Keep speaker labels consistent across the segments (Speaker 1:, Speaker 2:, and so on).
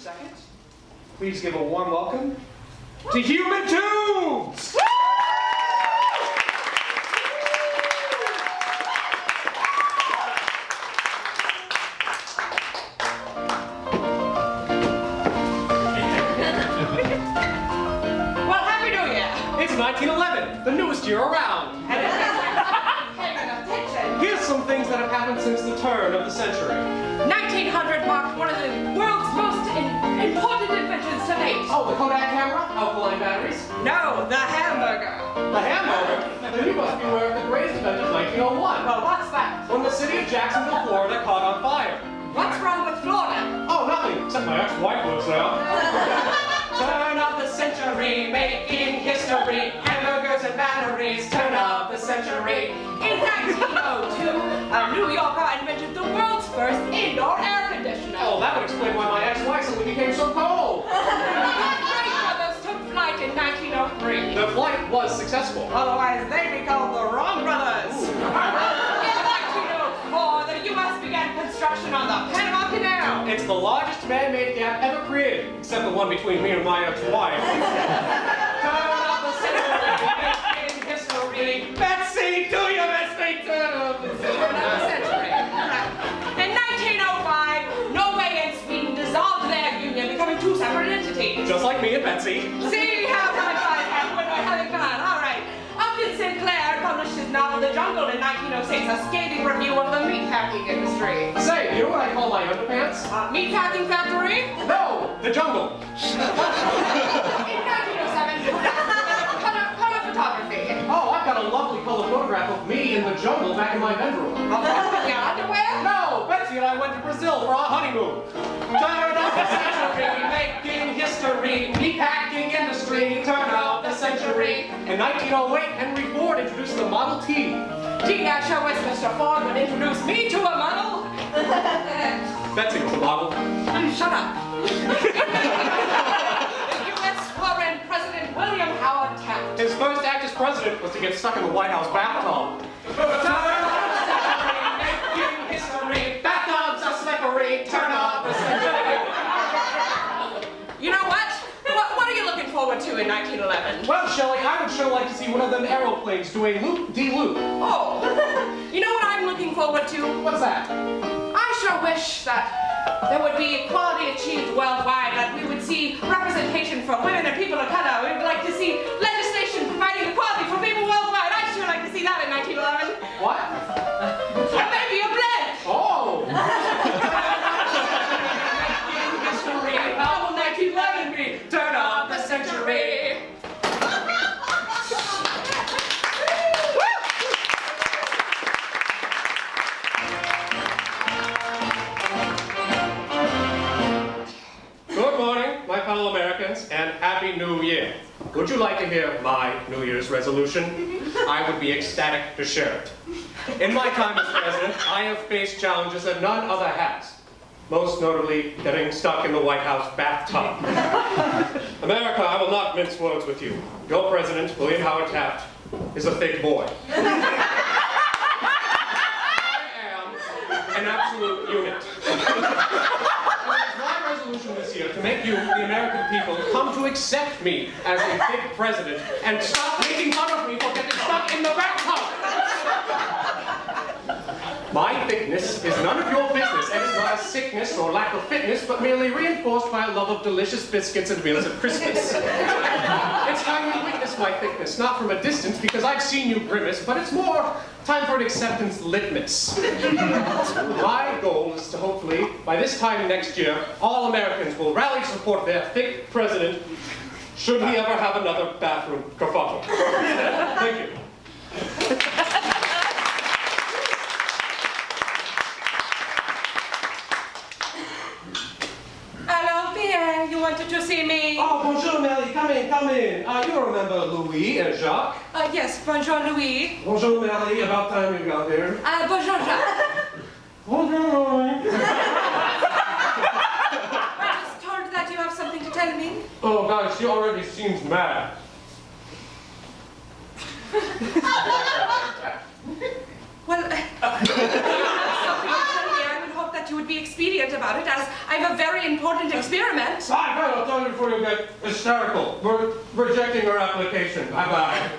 Speaker 1: second. Please give a warm welcome to Human Tubes!
Speaker 2: Well, Happy New Year!
Speaker 1: It's 1911, the newest year around. Here's some things that have happened since the turn of the century.
Speaker 2: 1900 marked one of the world's most important inventions to date.
Speaker 1: Oh, the Kodak camera? Alkaline batteries?
Speaker 2: No, the hamburger.
Speaker 1: The hamburger? Then you must be aware of the greatest event of 1901.
Speaker 2: Well, what's that?
Speaker 1: When the city of Jacksonville, Florida caught on fire.
Speaker 2: What's wrong with Florida?
Speaker 1: Oh, nothing, except my ex-wife lives there. Turn of the century, making history. Hamburgers and batteries, turn of the century.
Speaker 2: In 1902, a New Yorker invented the world's first indoor air conditioner.
Speaker 1: Oh, that would explain why my ex-wife suddenly became so cold.
Speaker 2: The Wright brothers took flight in 1903.
Speaker 1: The flight was successful.
Speaker 2: Otherwise, they'd be called the Wrong Brothers. In 1904, the U.S. began construction on the Panama Canal.
Speaker 1: It's the largest man-made gap ever created, except the one between me and my ex-wife. Turn of the century, making history. Betsy, do you miss me? Turn of the century.
Speaker 2: In 1905, Norway and Sweden dissolved their union, becoming two separate entities.
Speaker 1: Just like me and Betsy.
Speaker 2: See how my guys have when we're having fun. All right. Upton Sinclair published his novel The Jungle in 1906, a scathing review of the meatpacking industry.
Speaker 1: Say, you know what I call my underpants?
Speaker 2: Meatpacking factory?
Speaker 1: No, the jungle.
Speaker 2: In 1907, color photography.
Speaker 1: Oh, I've got a lovely color photograph of me in the jungle back in my bedroom.
Speaker 2: Your underwear?
Speaker 1: No, Betsy and I went to Brazil for our honeymoon. Turn of the century, making history, meatpacking industry, turn of the century. In 1908, Henry Ford introduced the Model T.
Speaker 2: Gee, I sure wish Mr. Ford would introduce me to a model.
Speaker 1: Betsy was a model.
Speaker 2: Shut up. The U.S. foreign President William Howard Taft.
Speaker 1: His first act as president was to get stuck in the White House bathtub. Turn of the century, making history, bathtubs are slippery, turn of the century.
Speaker 2: You know what? What are you looking forward to in 1911?
Speaker 1: Well, Shelley, I would sure like to see one of them aeroplanes do a loop-de-loop.
Speaker 2: Oh, you know what I'm looking forward to?
Speaker 1: What's that?
Speaker 2: I sure wish that there would be equality achieved worldwide, that we would see representation for women and people of color. We would like to see legislation providing equality for people worldwide. I'd sure like to see that in 1911.
Speaker 1: What?
Speaker 2: Or maybe a blank.
Speaker 1: Oh!
Speaker 2: History, how will 1911 be?
Speaker 1: Turn of the century. Good morning, my fellow Americans, and Happy New Year. Would you like to hear my New Year's resolution? I would be ecstatic to share it. In my time as president, I have faced challenges that none other has. Most notably, getting stuck in the White House bathtub. America, I will not mince words with you. Your president, William Howard Taft, is a thick boy. I am an absolute unit. It is my resolution this year to make you, the American people, come to accept me as a thick president and stop making fun of me for getting stuck in the bathtub. My thickness is none of your business, and is not a sickness or lack of fitness, but merely reinforced by a love of delicious biscuits and meals at Christmas. It's time you witness my thickness, not from a distance, because I've seen you grimace, but it's more time for an acceptance litmus. My goal is to hopefully, by this time next year, all Americans will rally to support their thick president, should he ever have another bathroom kerfuffle. Thank you.
Speaker 2: You wanted to see me?
Speaker 1: Oh, bonjour, Melly. Come in, come in. You remember Louis and Jacques?
Speaker 2: Yes, bonjour, Louis.
Speaker 1: Bonjour, Melly. About time you got here.
Speaker 2: Bonjour, Jacques.
Speaker 1: Bonjour, Louis.
Speaker 2: I was told that you have something to tell me.
Speaker 1: Oh, gosh, she already seems mad.
Speaker 2: Well, if you have something to tell me, I would hope that you would be expedient about it, as I have a very important experiment.
Speaker 1: Bye, I'll tell you before you get hysterical. We're rejecting your application. Bye-bye.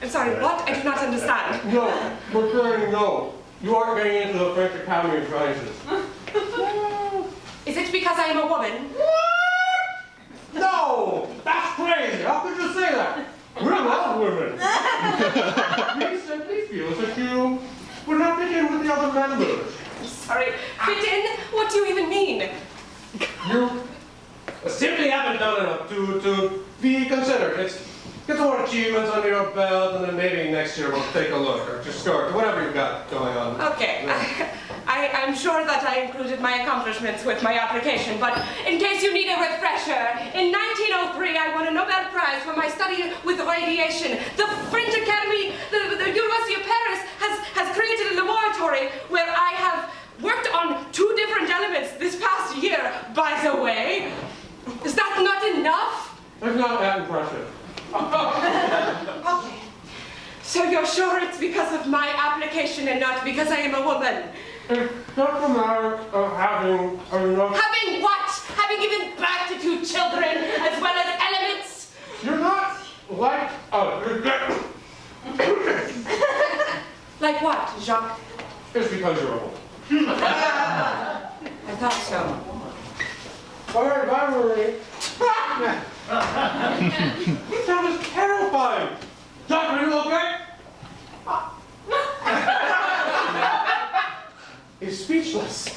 Speaker 2: I'm sorry, what? I do not understand.
Speaker 1: No, we're saying no. You aren't getting into the French Academy of Sciences.
Speaker 2: Is it because I am a woman?
Speaker 1: What? No! That's crazy! How could you say that? We love women. We simply feel that you would not fit in with the other members.
Speaker 2: Sorry, fit in? What do you even mean?
Speaker 1: You simply haven't done enough to be considered. Get some more achievements under your belt, and then maybe next year we'll take a look, or just start, or whatever you've got going on.
Speaker 2: Okay,
Speaker 1: Yeah.
Speaker 2: I'm sure that I included my accomplishments with my application, but in case you need a refresher, in 1903 I won a Nobel Prize for my study with radiation. The French Academy, the University of Paris has created a laboratory where I have worked on 2 different elements this past year, by the way. Is that not enough?
Speaker 1: It's not that impressive.
Speaker 2: Okay. So you're sure it's because of my application and not because I am a woman?
Speaker 1: It's just a matter of having enough...
Speaker 2: Having what? Having given birth to 2 children as well as elements?
Speaker 1: You're not like us.
Speaker 2: Like what, Jacques?
Speaker 1: It's because you're old.
Speaker 2: I thought so.
Speaker 1: All right, bye, Marie. That was terrifying. Doc, are you okay? He's speechless.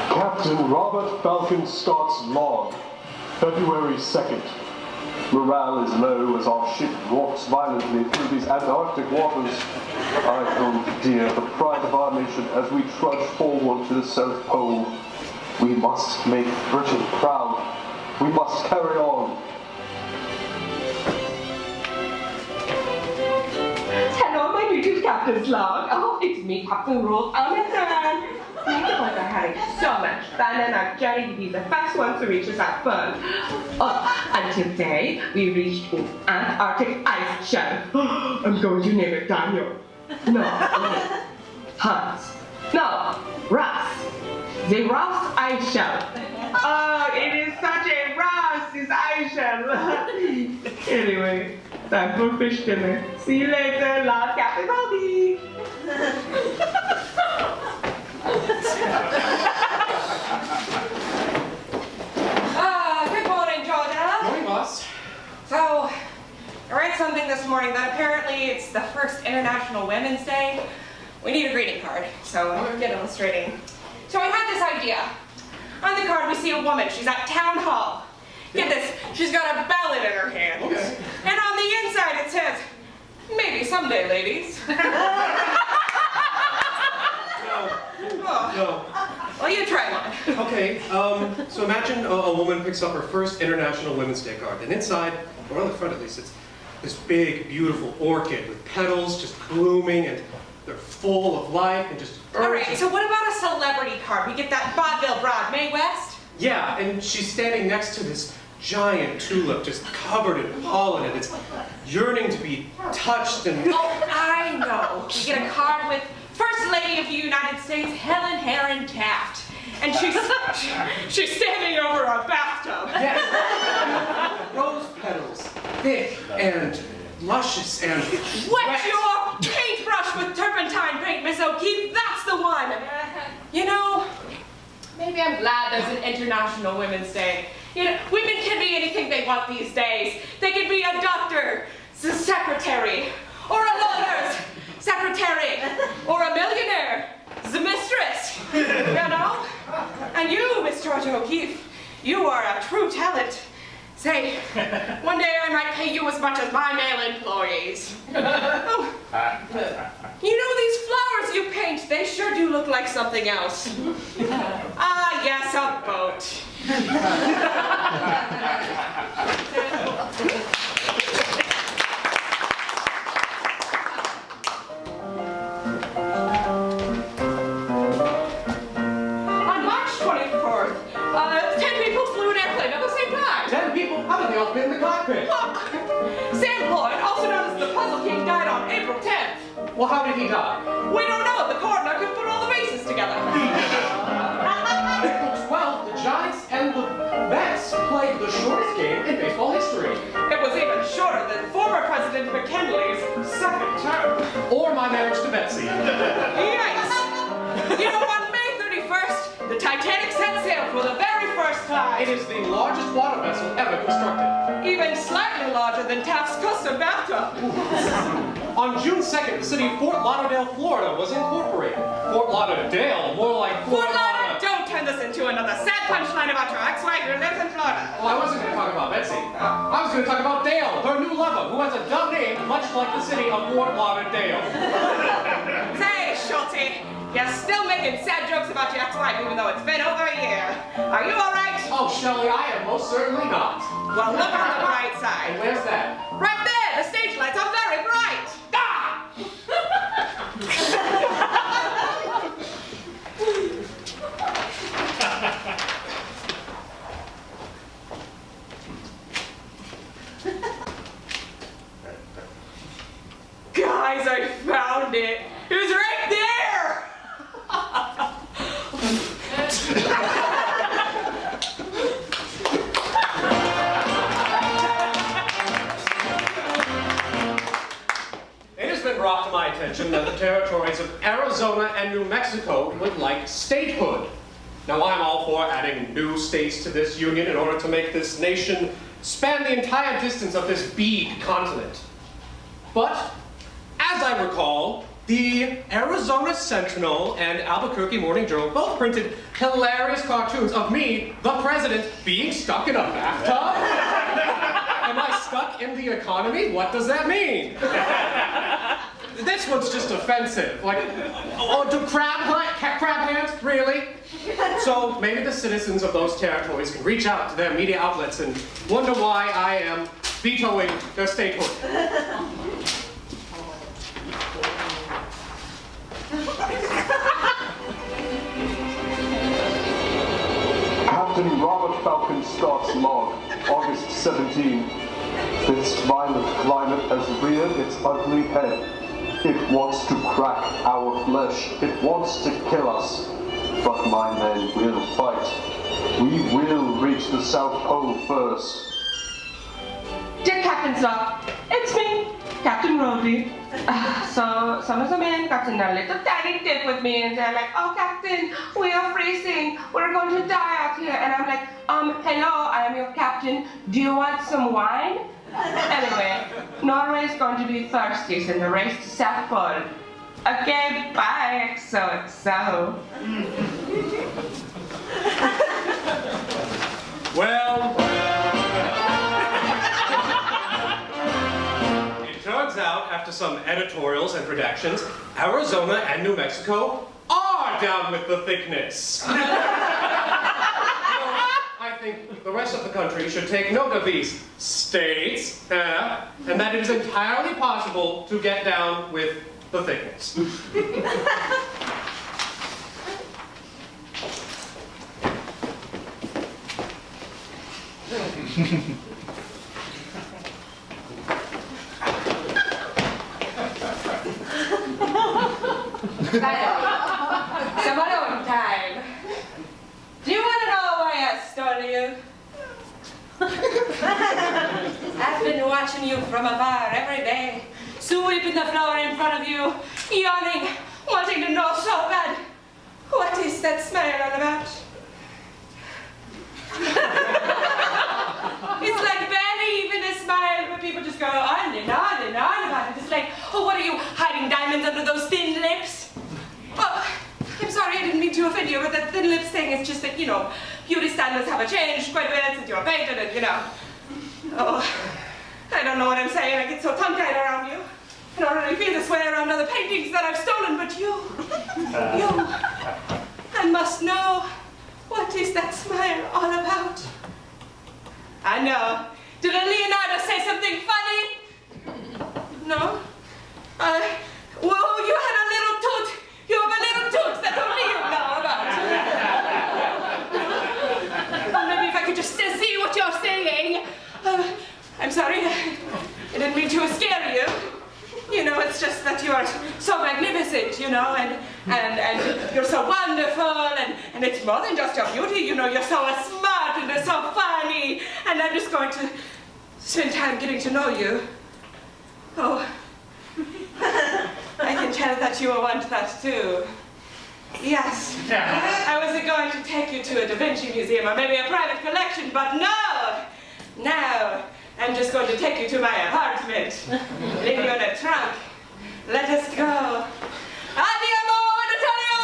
Speaker 3: Captain Robert Falcon Scott's log, February 2nd. Morale is low as our ship walks violently through these Antarctic waters. I hold dear the pride of our nation as we trudge forward to the South Pole. We must make Britain proud. We must carry on.
Speaker 4: Hello, my greetings, Captain's log. Oh, it's me, Captain Rose Almendran. Thank you for having so much fun and our journey to be the first ones to reach the South Pole. Oh, and today we reached an Antarctic ice shelf. I'm going to name it Daniel. No, Hans. No, Russ. The Ross ice shelf. Oh, it is such a Ross, this ice shelf. Anyway, time for fish dinner. See you later, Lord Captain Bobby.
Speaker 2: Good morning, Georgia.
Speaker 1: Morning, boss.
Speaker 2: So, I read something this morning that apparently it's the first International Women's Day. We need a greeting card, so I'm gonna get illustrating. So I had this idea. On the card we see a woman, she's at town hall. Get this, she's got a ballot in her hand.
Speaker 1: Okay.
Speaker 2: And on the inside it says, maybe someday, ladies.
Speaker 1: No.
Speaker 2: Well, you try one.
Speaker 1: Okay, so imagine a woman picks up her first International Women's Day card, and inside, or on the front at least, it's this big, beautiful orchid with petals just blooming, and they're full of life, and just...
Speaker 2: All right, so what about a celebrity card? We get that vaudeville broad, Mae West?
Speaker 1: Yeah, and she's standing next to this giant tulip just covered in pollen, and it's yearning to be touched and...
Speaker 2: Oh, I know. We get a card with First Lady of the United States, Helen Herron Taft. And she's standing over a bathtub.
Speaker 1: Yes. Rose petals, thick and luscious and
Speaker 2: Wet your paintbrush with turpentine paint, Miss O'Keefe. That's the one. You know, maybe I'm glad there's an International Women's Day. You know, women can be anything they want these days. They can be a doctor, secretary, or a lawyer's secretary, or a millionaire, the mistress, you know? And you, Miss Georgia O'Keefe, you are a true talent. Say, one day I might pay you as much as my male employees. Oh, you know these flowers you paint, they sure do look like something else. Ah, yes, a boat. On March 24th, 10 people flew an airplane at the same time.
Speaker 1: 10 people? How did they all fit in the Well, how did he die?
Speaker 2: We don't know. The coroner could put all the bases together.
Speaker 1: Well, the Giants and the Mets played the shortest game in baseball history.
Speaker 2: It was even shorter than former President McKinley's second term.
Speaker 1: Or my marriage to Betsy.
Speaker 2: Yikes! You know, on May 31st, the Titanic set sail for the very first time.
Speaker 1: It is the largest water vessel ever constructed.
Speaker 2: Even slightly larger than Taft's custom bathtub.
Speaker 1: On June 2nd, the city of Fort Lauderdale, Florida was incorporated. Fort Lauderdale, more like
Speaker 2: Fort Lauderdale! Don't turn this into another sad punchline about your ex-wife who lives in Florida.
Speaker 1: Well, I wasn't going to talk about Betsy. I was going to talk about Dale, her new lover, who has a dumb name much like the city of Fort Lauderdale.
Speaker 2: Say, Schultz, you're still making sad jokes about your ex-wife even though it's been over a year. Are you all right?
Speaker 1: Oh, Shelley, I am most certainly not.
Speaker 2: Well, look on the bright
Speaker 1: And
Speaker 2: side.
Speaker 1: where's that?
Speaker 2: Right there, the stage lights are very bright.
Speaker 1: Ah!
Speaker 2: Guys, I found it. It was right there.
Speaker 1: It has been brought to my attention that the territories of Arizona and New Mexico would like statehood. Now, I'm all for adding new states to this union in order to make this nation span the entire distance of this big continent. But, as I recall, the Arizona Sentinel and Albuquerque Morning Journal both printed hilarious cartoons of me, the president, being stuck in a bathtub. Am I stuck in the economy? What does that mean? This one's just offensive. Like, oh, do crab hands? Really? So maybe the citizens of those territories can reach out to their media outlets and wonder why I am vetoing their statehood.
Speaker 3: Captain Robert Falcon Scott's log, August 17. This violent climate has reared its ugly head. It wants to crack our flesh. It wants to kill us. But my men will fight. We will reach the South Pole first.
Speaker 4: Dear Captain's log, it's me, Captain Roby. So some of the men got in a little tiny dip with me and they're like, oh Captain, we are freezing. We're going to die out here. And I'm like, hello, I am your captain. Do you want some wine? Anyway, Norway is going to be thirsty in the race to South Pole. Okay, bye, XOXO.
Speaker 1: Well. It turns out, after some editorials and redactions, Arizona and New Mexico are down with the thickness. I think the rest of the country should take note of these states, and that it is entirely possible to get down with the thickness.
Speaker 2: Some alone time. Do you want to know why I stole you? I've been watching you from afar every day, sweeping the floor in front of you, yawning, wanting to know so bad. What is that smile all about? It's like barely even a smile, but people just go on and on and on about it. It's like, oh, what are you, hiding diamonds under those thin lips? Oh, I'm sorry, I didn't mean to offend you, but that thin lips thing is just that, you know, beauty standards have changed quite a bit since you were painted and, you know. Oh, I don't know what I'm saying. I get so tongue-tied around you. I don't really feel this way around other paintings that I've stolen, but you, I must know, what is that smile all about? I know. Did Leonardo say something funny? No? Well, you had a little toot. You have a little toot that only you know about. Well, maybe if I could just see what you're saying. I'm sorry. I didn't mean to scare you. You know, it's just that that you are so magnificent, you know, and you're so wonderful, and it's more than just your beauty, you know, you're so smart and you're so funny, and I'm just going to spend time getting to know you. Oh, I can tell that you want that too. Yes. I was going to take you to a Da Vinci museum or maybe a private collection, but no! No. I'm just going to take you to my apartment. Leave you in a trunk. Let us go. Andiamo in Italia!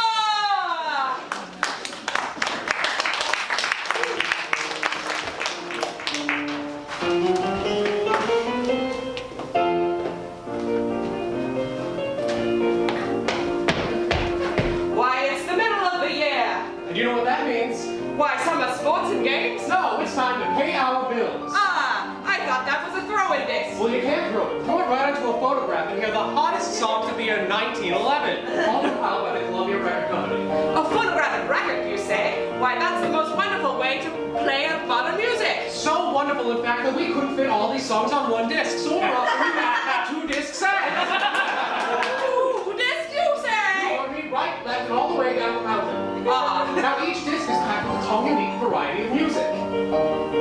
Speaker 2: Why, it's the middle of the year.
Speaker 1: And you know what that means?
Speaker 2: Why, summer sports and games?
Speaker 1: No, it's time to pay our bills.
Speaker 2: I thought that was a throw-in disc.
Speaker 1: Well, you can't throw it. Throw it right into a photograph and hear the hottest songs of the year 1911, all compiled by the Columbia Record Company.
Speaker 2: A phonographic record, you say? Why, that's the most wonderful way to play modern music.
Speaker 1: So wonderful, in fact, that we couldn't fit all these songs on one disc, so we're offering a two-disc set.
Speaker 2: Two discs, you say?
Speaker 1: You me right, left, and all the way down the mountain. Now, each disc is packed with its own unique variety of music.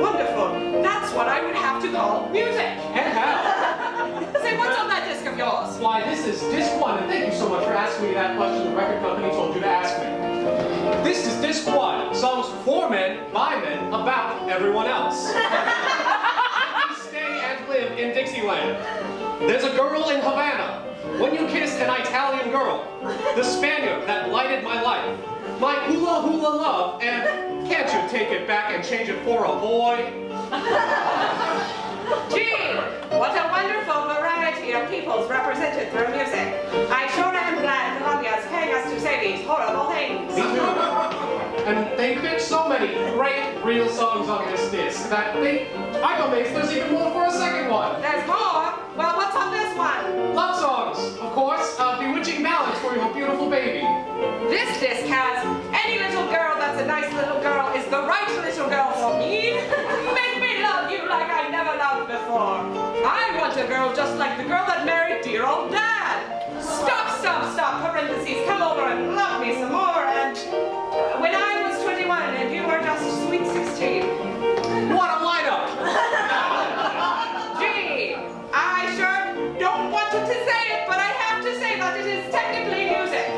Speaker 2: Wonderful. That's what I would have to call music.
Speaker 1: And how?
Speaker 2: Say, what's on that disc of yours?
Speaker 1: Why, this is disc 1, and thank you so much for asking me that question the record company told you to ask me. This is disc 1, songs for men, by men, about everyone else. We stay and live in Dixieland. There's a girl in Havana. When you kiss an Italian girl, the Spaniard that blighted my life, my hula hula love, and can't you take it back and change it for a boy?
Speaker 2: Gee, what a wonderful variety of peoples represented through music. I sure am glad Columbia is paying us to say these horrible things.
Speaker 1: Me too. And they picked so many great real songs on this disc that I'm amazed there's even more for a second one.
Speaker 2: There's more? Well, what's on this one?
Speaker 1: Love songs, of course, bewitching ballads for your beautiful baby.
Speaker 2: This disc has any little girl that's a nice little girl is the right little girl for me. Make me love you like I never loved before. I want a girl just like the girl that married dear old Dad. Stop, stop, stop, parentheses, come over and love me some more. And when I was 21 and you were just sweet 16.
Speaker 1: What a lineup!
Speaker 2: Gee, I sure don't want to say it, but I have to say that it is technically music.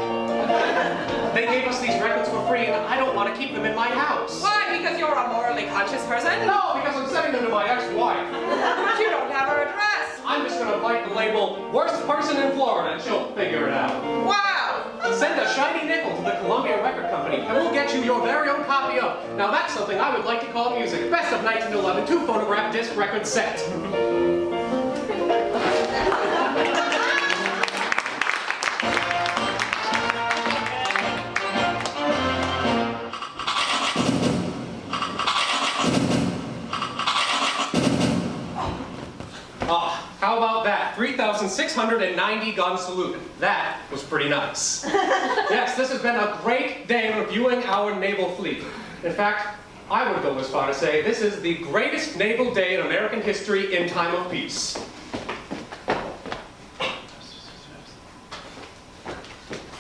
Speaker 1: They gave us these records for free, and I don't want to keep them in my house.
Speaker 2: Why? Because you're a morally conscious person?
Speaker 1: No, because I'm sending them to my ex-wife.
Speaker 2: But you don't have her address.
Speaker 1: I'm just going to bite the label, worst person in Florida, and she'll figure it out.
Speaker 2: Wow!
Speaker 1: Send a shiny nickel to the Columbia Record Company, and we'll get you your very own copy of. Now that's something I would like to call music. Best of 1911, 2-phonograph disc record set. How about that? 3,690 gun salute. That was pretty nice. Yes, this has been a great day reviewing our naval fleet. In fact, I would go as far to say this is the greatest naval day in American history in time of peace.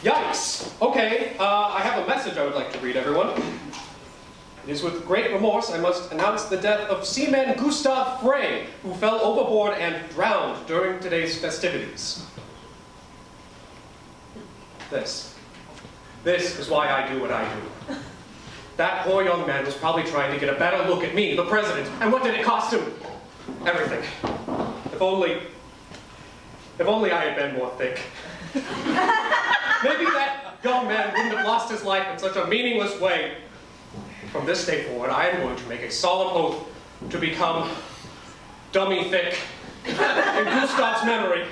Speaker 1: Yikes! Okay, I have a message I would like to read, everyone. It is with great remorse I must announce the death of Seaman Gustav Frey, who fell overboard and drowned during today's festivities. This is why I do what I do. That poor young man was probably trying to get a better look at me, the president, and what did it cost him? Everything. If only I had been more thick. Maybe that young man wouldn't have lost his life in such a meaningless way. From this day forward, I am going to make a solemn oath to become dummy thick in Gustav's memory.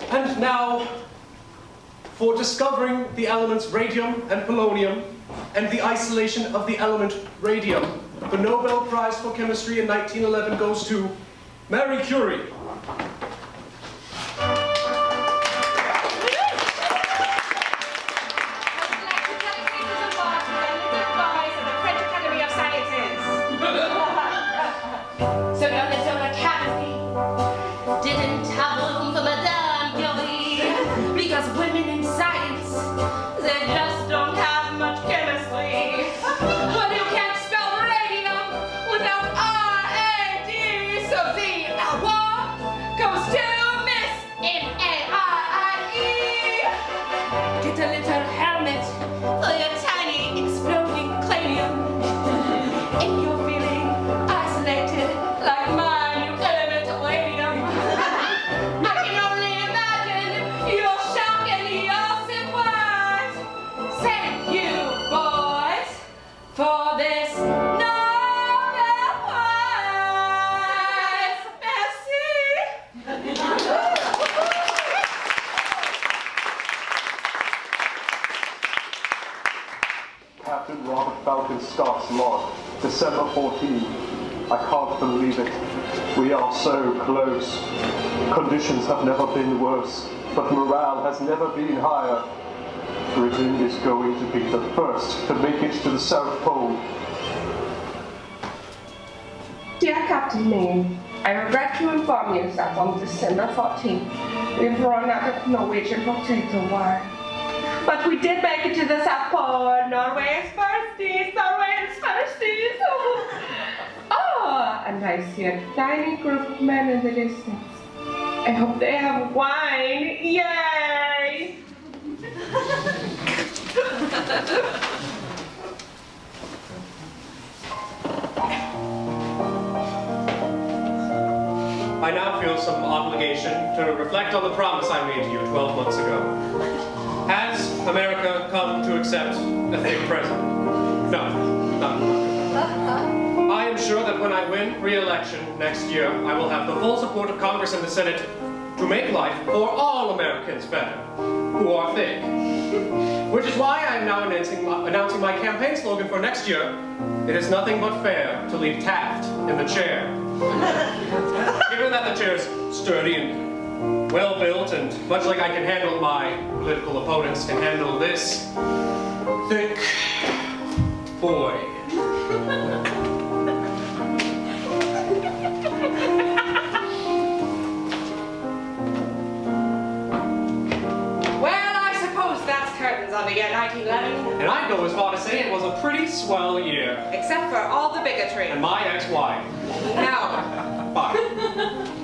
Speaker 1: And now, for discovering the elements radium and polonium and the isolation of the element radium, the Nobel Prize for Chemistry in 1911 goes to Marie Curie.
Speaker 2: this Nobel Prize. Merci.
Speaker 3: Captain Robert Falcon Scott's log, December 14. I can't believe it. We are so close. Conditions have never been worse, but morale has never been higher. Britain is going to be the first to make it to the South Pole.
Speaker 4: Dear Captain Maine, I regret to inform you that on December 14th, we've run out of Norwegian potato wine. But we did make it to the South Pole. Norway is firsties, Norway is firsties. Oh, and I see a tiny group of men in the distance. I hope they have wine. Yay!
Speaker 1: I now feel some obligation to reflect on the promise I made to you 12 months ago. Has America come to accept a fake president? No, not. I am sure that when I win re-election next year, I will have the full support of Congress and the Senate to make life for all Americans better, who are thick. Which is why I am now announcing my campaign slogan for next year. It is nothing but fair to leave Taft in the chair. Given that the chair is sturdy and well-built, and much like I can handle my political opponents, can handle this thick boy.
Speaker 2: On the year 1911.
Speaker 1: And I'd go as far to say it was a pretty swell year.
Speaker 2: Except for all the bigotry.
Speaker 1: And my ex-wife.
Speaker 2: No.
Speaker 1: Fine.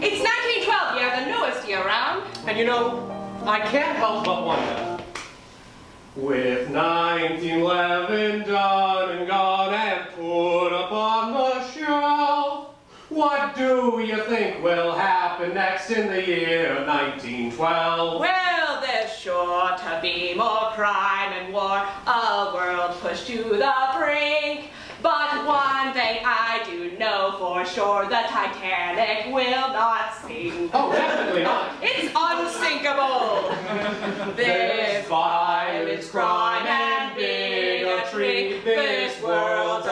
Speaker 2: It's 1912 year, the newest year round.
Speaker 1: And you know, I can't help but wonder. With 1911 done and gone and put up on the shelf, what do you think will happen next in the year 1912?
Speaker 2: Well, there's sure to be more crime and war, a world pushed to the brink. But one thing I do know for sure, the Titanic will not sink.
Speaker 1: Oh, definitely not.
Speaker 2: It's unsinkable. This violence, crime, and bigotry, this world's